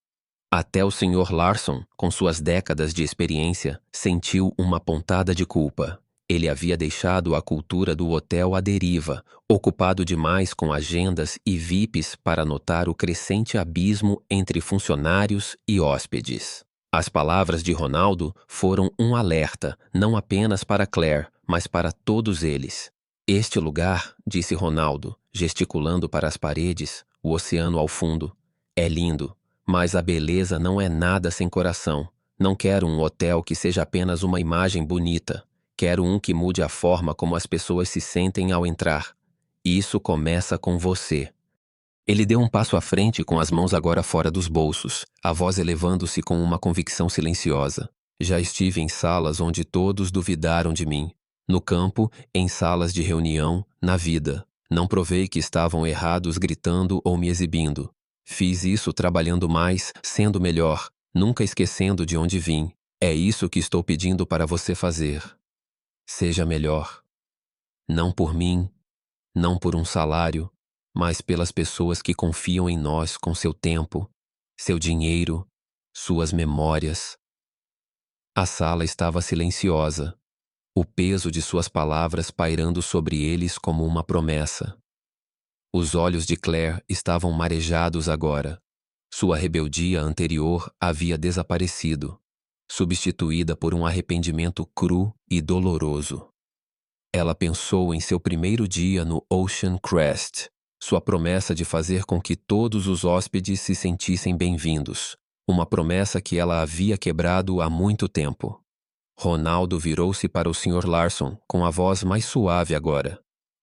Até o Sr. Larson, com suas décadas de experiência, sentiu uma pontada de culpa. Ele havia deixado a cultura do hotel à deriva, ocupado demais com agendas e VIPs para notar o crescente abismo entre funcionários e hóspedes. As palavras de Ronaldo foram um alerta, não apenas para Claire, mas para todos eles. Este lugar, disse Ronaldo, gesticulando para as paredes, o oceano ao fundo, é lindo, mas a beleza não é nada sem coração. Não quero um hotel que seja apenas uma imagem bonita. Quero um que mude a forma como as pessoas se sentem ao entrar. Isso começa com você. Ele deu um passo à frente com as mãos agora fora dos bolsos, a voz elevando-se com uma convicção silenciosa. Já estive em salas onde todos duvidaram de mim. No campo, em salas de reunião, na vida. Não provei que estavam errados gritando ou me exibindo. Fiz isso trabalhando mais, sendo melhor, nunca esquecendo de onde vim. É isso que estou pedindo para você fazer. Seja melhor. Não por mim, não por um salário, mas pelas pessoas que confiam em nós com seu tempo, seu dinheiro, suas memórias. A sala estava silenciosa, o peso de suas palavras pairando sobre eles como uma promessa. Os olhos de Claire estavam marejados agora. Sua rebeldia anterior havia desaparecido, substituída por um arrependimento cru e doloroso. Ela pensou em seu primeiro dia no Ocean Crest, sua promessa de fazer com que todos os hóspedes se sentissem bem-vindos, uma promessa que ela havia quebrado há muito tempo. Ronaldo virou-se para o Sr. Larson com a voz mais suave agora.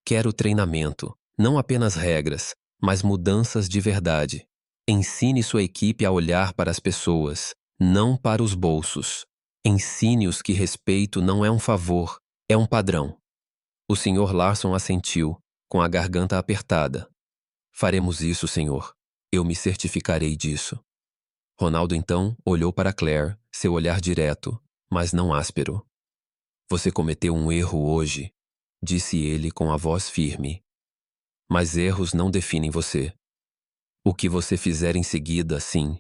Quero treinamento, não apenas regras, mas mudanças de verdade. Ensine sua equipe a olhar para as pessoas, não para os bolsos. Ensine-os que respeito não é um favor, é um padrão. O Sr. Larson assentiu, com a garganta apertada. Faremos isso, senhor. Eu me certificarei disso. Ronaldo então olhou para Claire, seu olhar direto, mas não áspero. Você cometeu um erro hoje, disse ele com a voz firme. Mas erros não definem você. O que você fizer em seguida, sim.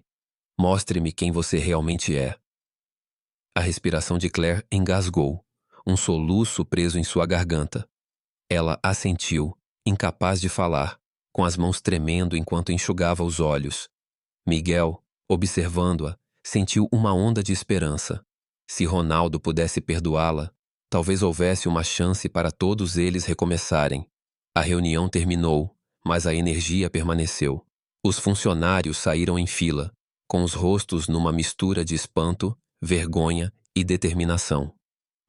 Mostre-me quem você realmente é. A respiração de Claire engasgou, um soluço preso em sua garganta. Ela assentiu, incapaz de falar, com as mãos tremendo enquanto enxugava os olhos. Miguel, observando-a, sentiu uma onda de esperança. Se Ronaldo pudesse perdoá-la, talvez houvesse uma chance para todos eles recomeçarem. A reunião terminou, mas a energia permaneceu. Os funcionários saíram em fila, com os rostos numa mistura de espanto, vergonha e determinação.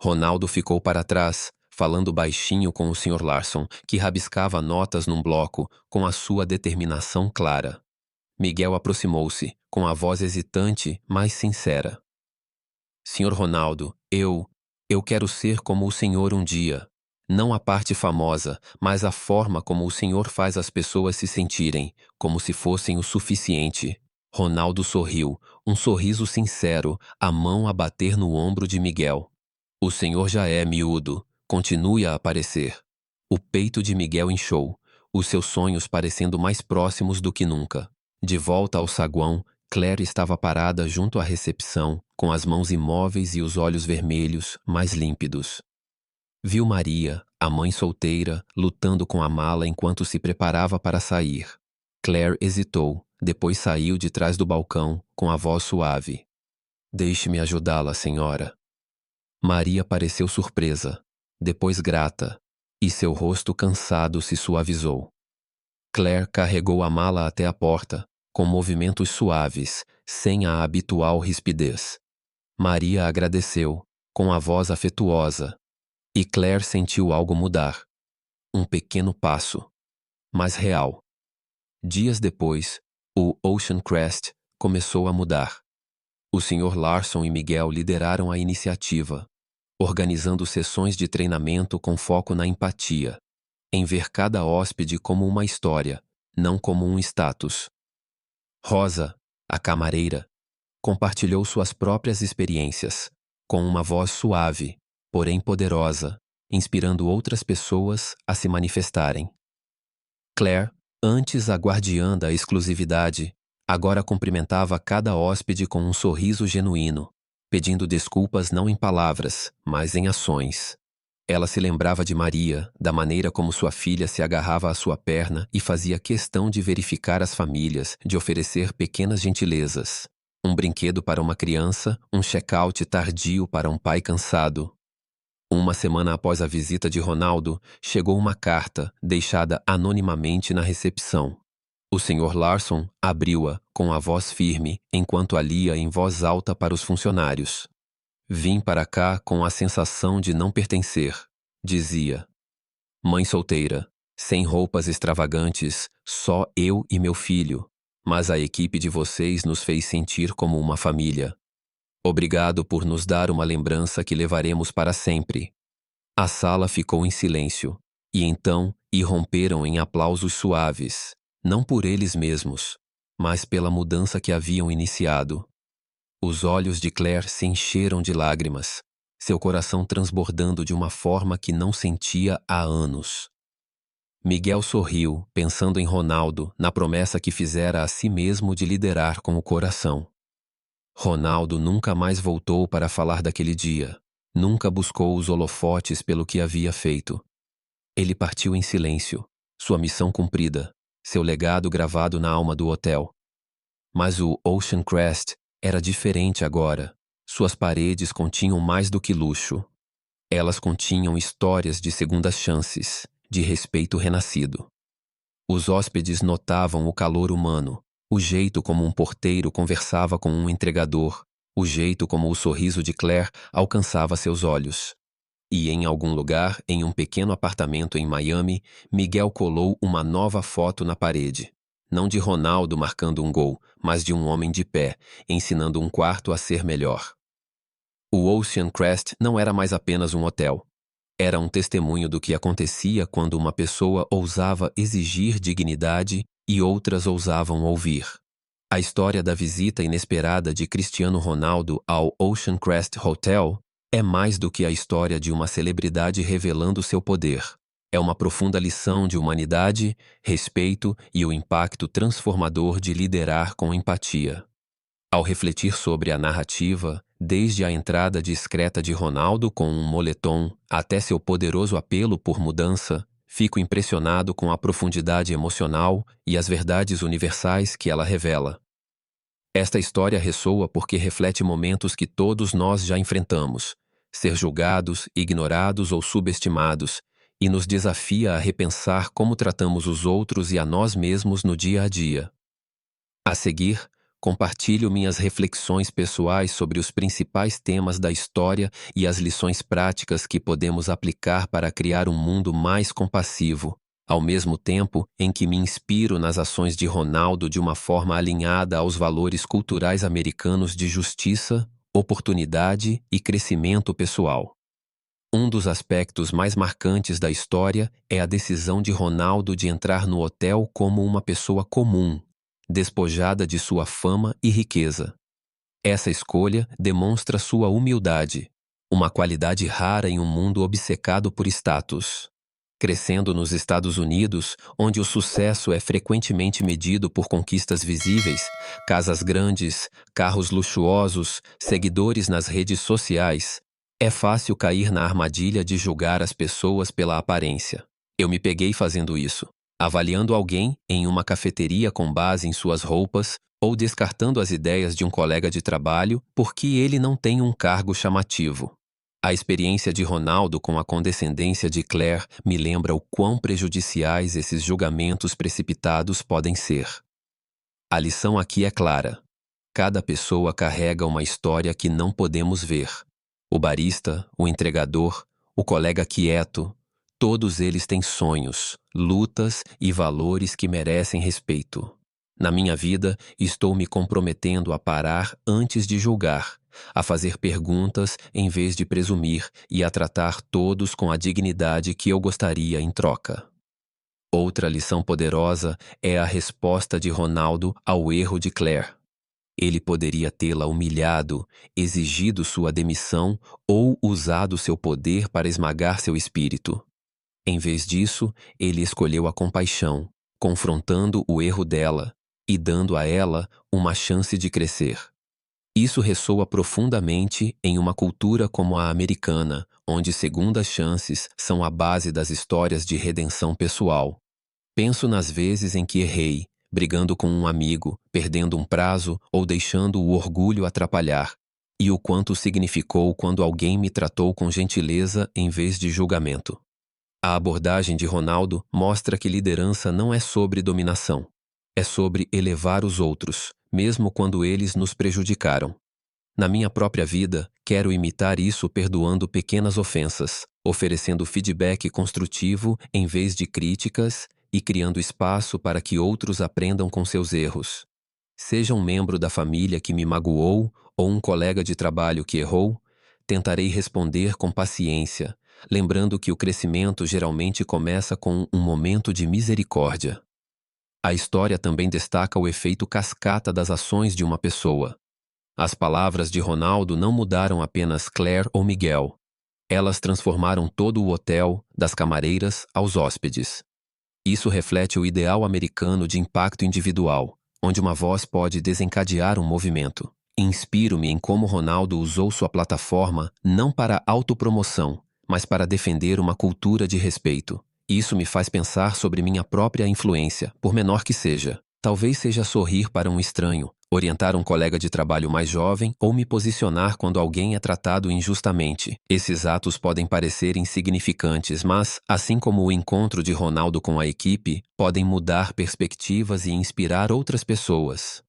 Ronaldo ficou para trás, falando baixinho com o Sr. Larson, que rabiscava notas num bloco, com a sua determinação clara. Miguel aproximou-se, com a voz hesitante, mas sincera. Sr. Ronaldo, eu quero ser como o senhor um dia. Não a parte famosa, mas a forma como o senhor faz as pessoas se sentirem, como se fossem o suficiente. Ronaldo sorriu, um sorriso sincero, a mão a bater no ombro de Miguel. O senhor já é miúdo, continue a aparecer. O peito de Miguel inchou, os seus sonhos parecendo mais próximos do que nunca. De volta ao saguão, Claire estava parada junto à recepção, com as mãos imóveis e os olhos vermelhos, mais límpidos. Viu Maria, a mãe solteira, lutando com a mala enquanto se preparava para sair. Claire hesitou, depois saiu de trás do balcão, com a voz suave. Deixe-me ajudá-la, senhora. Maria pareceu surpresa, depois grata, e seu rosto cansado se suavizou. Claire carregou a mala até a porta, com movimentos suaves, sem a habitual rispidez. Maria agradeceu, com a voz afetuosa, e Claire sentiu algo mudar. Um pequeno passo, mas real. Dias depois, o Ocean Crest começou a mudar. O Sr. Larson e Miguel lideraram a iniciativa, organizando sessões de treinamento com foco na empatia, em ver cada hóspede como uma história, não como um status. Rosa, a camareira, compartilhou suas próprias experiências, com uma voz suave, porém poderosa, inspirando outras pessoas a se manifestarem. Claire, antes a guardiã da exclusividade, agora cumprimentava cada hóspede com um sorriso genuíno, pedindo desculpas não em palavras, mas em ações. Ela se lembrava de Maria, da maneira como sua filha se agarrava à sua perna e fazia questão de verificar as famílias, de oferecer pequenas gentilezas. Um brinquedo para uma criança, um check-out tardio para um pai cansado. Uma semana após a visita de Ronaldo, chegou uma carta, deixada anonimamente na recepção. O Sr. Larson abriu-a, com a voz firme, enquanto a lia em voz alta para os funcionários. Vim para cá com a sensação de não pertencer, dizia. Mãe solteira, sem roupas extravagantes, só eu e meu filho, mas a equipe de vocês nos fez sentir como uma família. Obrigado por nos dar uma lembrança que levaremos para sempre. A sala ficou em silêncio, e então irromperam em aplausos suaves, não por eles mesmos, mas pela mudança que haviam iniciado. Os olhos de Claire se encheram de lágrimas, seu coração transbordando de uma forma que não sentia há anos. Miguel sorriu, pensando em Ronaldo, na promessa que fizera a si mesmo de liderar com o coração. Ronaldo nunca mais voltou para falar daquele dia, nunca buscou os holofotes pelo que havia feito. Ele partiu em silêncio, sua missão cumprida, seu legado gravado na alma do hotel. Mas o Ocean Crest era diferente agora. Suas paredes continham mais do que luxo. Elas continham histórias de segundas chances, de respeito renascido. Os hóspedes notavam o calor humano, o jeito como um porteiro conversava com um entregador, o jeito como o sorriso de Claire alcançava seus olhos. E em algum lugar, em um pequeno apartamento em Miami, Miguel colou uma nova foto na parede. Não de Ronaldo marcando um gol, mas de um homem de pé, ensinando um quarto a ser melhor. O Ocean Crest não era mais apenas um hotel. Era um testemunho do que acontecia quando uma pessoa ousava exigir dignidade e outras ousavam ouvir. A história da visita inesperada de Cristiano Ronaldo ao Ocean Crest Hotel é mais do que a história de uma celebridade revelando seu poder. É uma profunda lição de humanidade, respeito e o impacto transformador de liderar com empatia. Ao refletir sobre a narrativa, desde a entrada discreta de Ronaldo com um moletom até seu poderoso apelo por mudança, fico impressionado com a profundidade emocional e as verdades universais que ela revela. Esta história ressoa porque reflete momentos que todos nós já enfrentamos: ser julgados, ignorados ou subestimados, e nos desafia a repensar como tratamos os outros e a nós mesmos no dia a dia. A seguir, compartilho minhas reflexões pessoais sobre os principais temas da história e as lições práticas que podemos aplicar para criar um mundo mais compassivo, ao mesmo tempo em que me inspiro nas ações de Ronaldo de uma forma alinhada aos valores culturais americanos de justiça, oportunidade e crescimento pessoal. Um dos aspectos mais marcantes da história é a decisão de Ronaldo de entrar no hotel como uma pessoa comum, despojada de sua fama e riqueza. Essa escolha demonstra sua humildade, uma qualidade rara em um mundo obcecado por status. Crescendo nos Estados Unidos, onde o sucesso é frequentemente medido por conquistas visíveis, casas grandes, carros luxuosos, seguidores nas redes sociais, é fácil cair na armadilha de julgar as pessoas pela aparência. Eu me peguei fazendo isso, avaliando alguém em uma cafeteria com base em suas roupas ou descartando as ideias de um colega de trabalho porque ele não tem um cargo chamativo. A experiência de Ronaldo com a condescendência de Claire me lembra o quão prejudiciais esses julgamentos precipitados podem ser. A lição aqui é clara. Cada pessoa carrega uma história que não podemos ver. O barista, o entregador, o colega quieto, todos eles têm sonhos, lutas e valores que merecem respeito. Na minha vida, estou me comprometendo a parar antes de julgar, a fazer perguntas em vez de presumir e a tratar todos com a dignidade que eu gostaria em troca. Outra lição poderosa é a resposta de Ronaldo ao erro de Claire. Ele poderia tê-la humilhado, exigido sua demissão ou usado seu poder para esmagar seu espírito. Em vez disso, ele escolheu a compaixão, confrontando o erro dela e dando a ela uma chance de crescer. Isso ressoa profundamente em uma cultura como a americana, onde segundas chances são a base das histórias de redenção pessoal. Penso nas vezes em que errei, brigando com um amigo, perdendo um prazo ou deixando o orgulho atrapalhar, e o quanto significou quando alguém me tratou com gentileza em vez de julgamento. A abordagem de Ronaldo mostra que liderança não é sobre dominação. É sobre elevar os outros, mesmo quando eles nos prejudicaram. Na minha própria vida, quero imitar isso perdoando pequenas ofensas, oferecendo feedback construtivo em vez de críticas e criando espaço para que outros aprendam com seus erros. Seja um membro da família que me magoou ou um colega de trabalho que errou, tentarei responder com paciência, lembrando que o crescimento geralmente começa com um momento de misericórdia. A história também destaca o efeito cascata das ações de uma pessoa. As palavras de Ronaldo não mudaram apenas Claire ou Miguel. Elas transformaram todo o hotel, das camareiras aos hóspedes. Isso reflete o ideal americano de impacto individual, onde uma voz pode desencadear um movimento. Inspiro-me em como Ronaldo usou sua plataforma não para autopromoção, mas para defender uma cultura de respeito. Isso me faz pensar sobre minha própria influência, por menor que seja. Talvez seja sorrir para um estranho, orientar um colega de trabalho mais jovem ou me posicionar quando alguém é tratado injustamente. Esses atos podem parecer insignificantes, mas, assim como o encontro de Ronaldo com a equipe, podem mudar perspectivas e inspirar outras pessoas.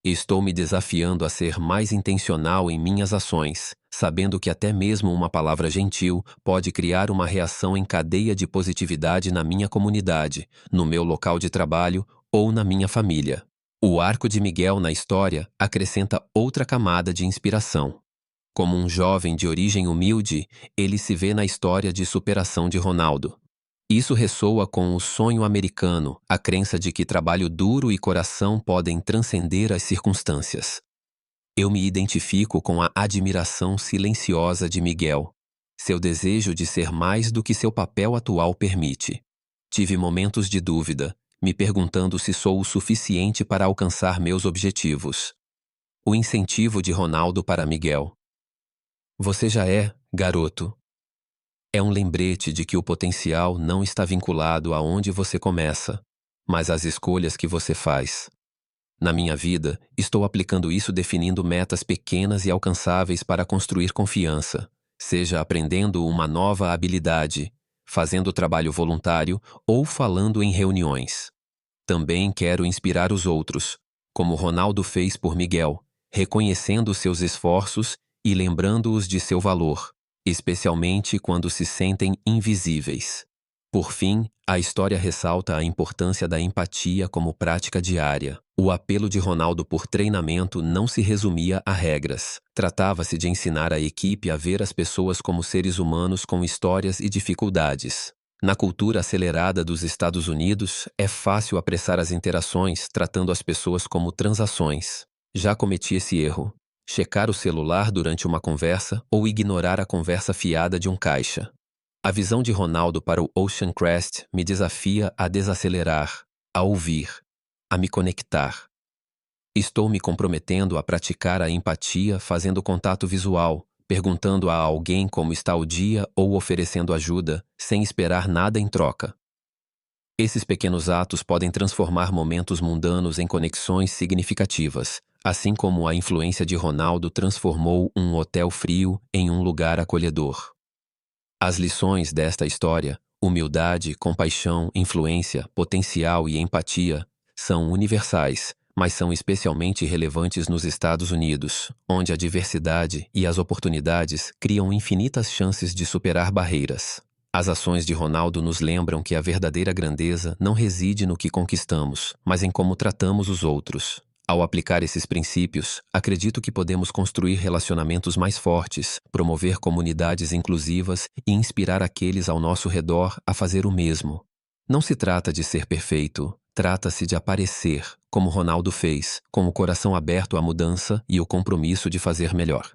Estou me desafiando a ser mais intencional em minhas ações, sabendo que até mesmo uma palavra gentil pode criar uma reação em cadeia de positividade na minha comunidade, no meu local de trabalho ou na minha família. O arco de Miguel na história acrescenta outra camada de inspiração. Como um jovem de origem humilde, ele se vê na história de superação de Ronaldo. Isso ressoa com o sonho americano, a crença de que trabalho duro e coração podem transcender as circunstâncias. Eu me identifico com a admiração silenciosa de Miguel, seu desejo de ser mais do que seu papel atual permite. Tive momentos de dúvida, me perguntando se sou o suficiente para alcançar meus objetivos. O incentivo de Ronaldo para Miguel. Você já é, garoto. É um lembrete de que o potencial não está vinculado a onde você começa, mas às escolhas que você faz. Na minha vida, estou aplicando isso definindo metas pequenas e alcançáveis para construir confiança, seja aprendendo uma nova habilidade, fazendo trabalho voluntário ou falando em reuniões. Também quero inspirar os outros, como Ronaldo fez por Miguel, reconhecendo seus esforços e lembrando-os de seu valor, especialmente quando se sentem invisíveis. Por fim, a história ressalta a importância da empatia como prática diária. O apelo de Ronaldo por treinamento não se resumia a regras. Tratava-se de ensinar a equipe a ver as pessoas como seres humanos com histórias e dificuldades. Na cultura acelerada dos Estados Unidos, é fácil apressar as interações tratando as pessoas como transações. Já cometi esse erro. Checar o celular durante uma conversa ou ignorar a conversa fiada de um caixa. A visão de Ronaldo para o Ocean Crest me desafia a desacelerar, a ouvir, a me conectar. Estou me comprometendo a praticar a empatia fazendo contato visual, perguntando a alguém como está o dia ou oferecendo ajuda, sem esperar nada em troca. Esses pequenos atos podem transformar momentos mundanos em conexões significativas, assim como a influência de Ronaldo transformou um hotel frio em um lugar acolhedor. As lições desta história, humildade, compaixão, influência, potencial e empatia, são universais, mas são especialmente relevantes nos Estados Unidos, onde a diversidade e as oportunidades criam infinitas chances de superar barreiras. As ações de Ronaldo nos lembram que a verdadeira grandeza não reside no que conquistamos, mas em como tratamos os outros. Ao aplicar esses princípios, acredito que podemos construir relacionamentos mais fortes, promover comunidades inclusivas e inspirar aqueles ao nosso redor a fazer o mesmo. Não se trata de ser perfeito, trata-se de aparecer, como Ronaldo fez, com o coração aberto à mudança e o compromisso de fazer melhor.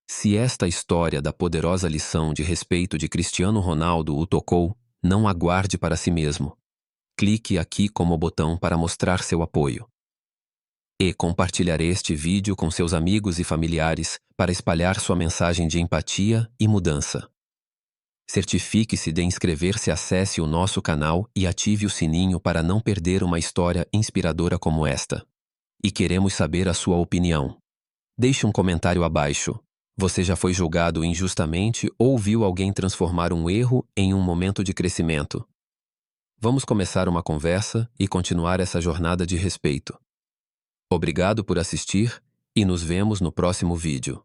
Se esta história da poderosa lição de respeito de Cristiano Ronaldo o tocou, não aguarde para si mesmo. Clique aqui como botão para mostrar seu apoio. E compartilhar este vídeo com seus amigos e familiares para espalhar sua mensagem de empatia e mudança. Certifique-se de inscrever-se, acesse o nosso canal e ative o sininho para não perder uma história inspiradora como esta. E queremos saber a sua opinião. Deixe um comentário abaixo. Você já foi julgado injustamente ou viu alguém transformar um erro em um momento de crescimento? Vamos começar uma conversa e continuar essa jornada de respeito. Obrigado por assistir e nos vemos no próximo vídeo.